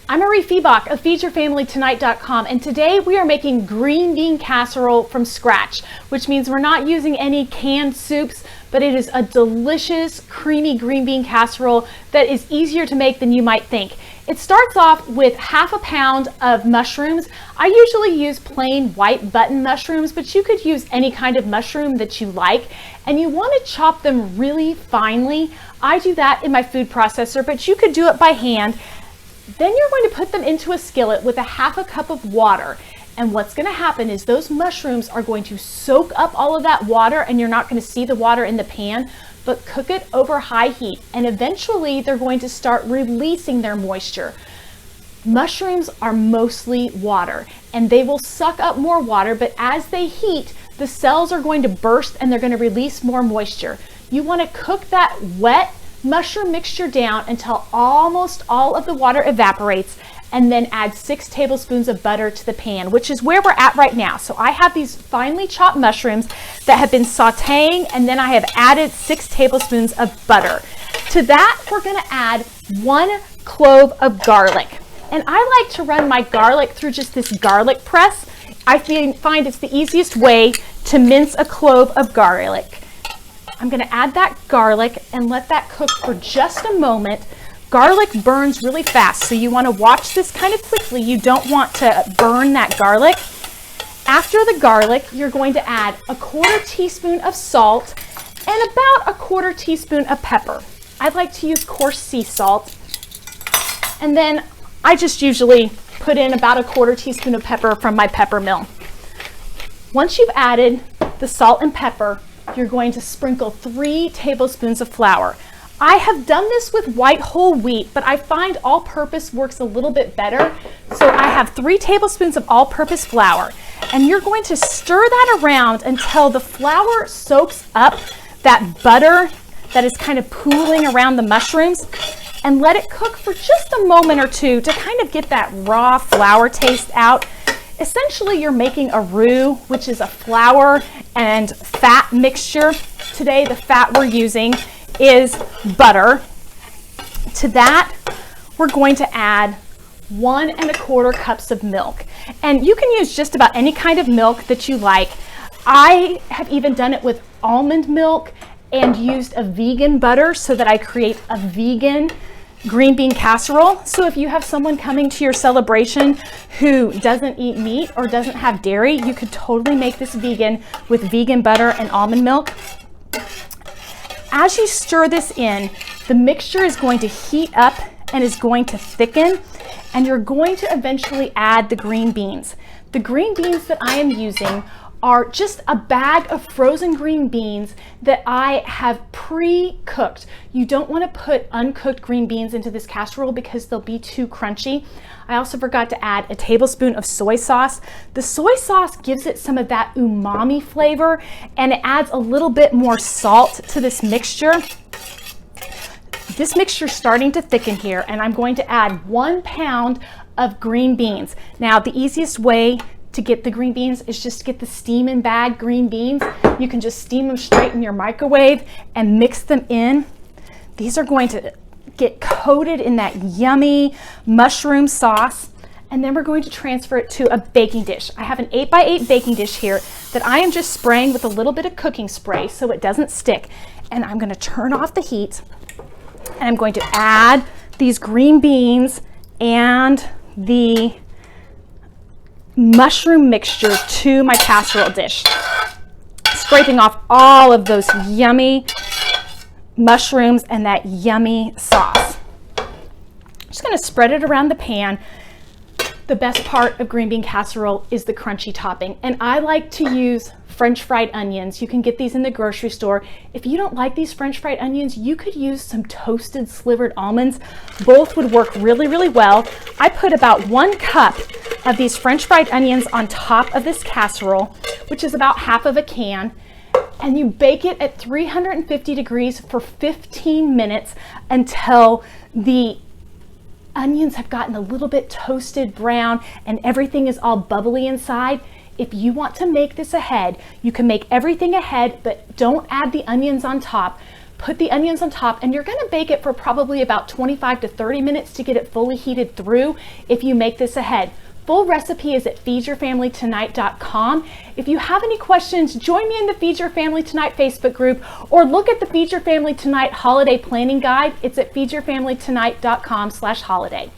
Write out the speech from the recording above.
I'm Mariefiebach of feedyourfamilytonight.com, and today we are making green bean casserole from scratch, which means we're not using any canned soups, but it is a delicious, creamy green bean casserole that is easier to make than you might think. It starts off with half a pound of mushrooms. I usually use plain white button mushrooms, but you could use any kind of mushroom that you like, and you want to chop them really finely. I do that in my food processor, but you could do it by hand. Then you're going to put them into a skillet with a half a cup of water. And what's going to happen is those mushrooms are going to soak up all of that water, and you're not going to see the water in the pan, but cook it over high heat. And eventually they're going to start releasing their moisture. Mushrooms are mostly water, and they will suck up more water, but as they heat, the cells are going to burst and they're going to release more moisture. You want to cook that wet mushroom mixture down until almost all of the water evaporates, and then add 6 tablespoons of butter to the pan, which is where we're at right now. So I have these finely chopped mushrooms that have been sauteing, and then I have added 6 tablespoons of butter. To that, we're gonna add 1 clove of garlic. And I like to run my garlic through just this garlic press. I find it's the easiest way to mince a clove of garlic. I'm going to add that garlic and let that cook for just a moment. Garlic burns really fast, so you want to watch this kind of quickly. You don't want to burn that garlic. After the garlic, you're going to add a 1/4 teaspoon of salt and about a 1/4 teaspoon of pepper. I like to use coarse sea salt. And then I just usually put in about a 1/4 teaspoon of pepper from my pepper mill. Once you've added the salt and pepper, you're going to sprinkle 3 tablespoons of flour. I have done this with white whole wheat, but I find all-purpose works a little bit better. So I have 3 tablespoons of all-purpose flour, and you're going to stir that around until the flour soaks up that butter that is kind of pooling around the mushrooms, and let it cook for just a moment or two to kind of get that raw flour taste out. Essentially, you're making a roux, which is a flour and fat mixture. Today, the fat we're using is butter. To that, we're going to add 1 1/4 cups of milk. And you can use just about any kind of milk that you like. I have even done it with almond milk and used a vegan butter so that I create a vegan green bean casserole. So if you have someone coming to your celebration who doesn't eat meat or doesn't have dairy, you could totally make this vegan with vegan butter and almond milk. As you stir this in, the mixture is going to heat up and is going to thicken, and you're going to eventually add the green beans. The green beans that I am using are just a bag of frozen green beans that I have pre-cooked. You don't want to put uncooked green beans into this casserole because they'll be too crunchy. I also forgot to add a tablespoon of soy sauce. The soy sauce gives it some of that umami flavor, and it adds a little bit more salt to this mixture. This mixture is starting to thicken here, and I'm going to add 1 pound of green beans. Now, the easiest way to get the green beans is just to get the steam and bag green beans. You can just steam them straight in your microwave and mix them in. These are going to get coated in that yummy mushroom sauce, and then we're going to transfer it to a baking dish. I have an 8x8 baking dish here that I am just spraying with a little bit of cooking spray so it doesn't stick. And I'm going to turn off the heat, and I'm going to add these green beans and the mushroom mixture to my casserole dish, scraping off all of those yummy mushrooms and that yummy sauce. Just going to spread it around the pan. The best part of green bean casserole is the crunchy topping, and I like to use French fried onions. You can get these in the grocery store. If you don't like these French fried onions, you could use some toasted slivered almonds. Both would work really, really well. I put about 1 cup of these French fried onions on top of this casserole, which is about half of a can, and you bake it at 350 degrees for 15 minutes until the onions have gotten a little bit toasted brown and everything is all bubbly inside. If you want to make this ahead, you can make everything ahead, but don't add the onions on top. put the onions on top, and you're gonna bake it for probably about 25 to 30 minutes to get it fully heated through if you make this ahead. Full recipe is at feedyourfamilytonight.com. If you have any questions, join me in the Feed Your Family Tonight Facebook group or look at the Feed Your Family Tonight Holiday Planning Guide. It's at feedyourfamilytonight.com/holiday.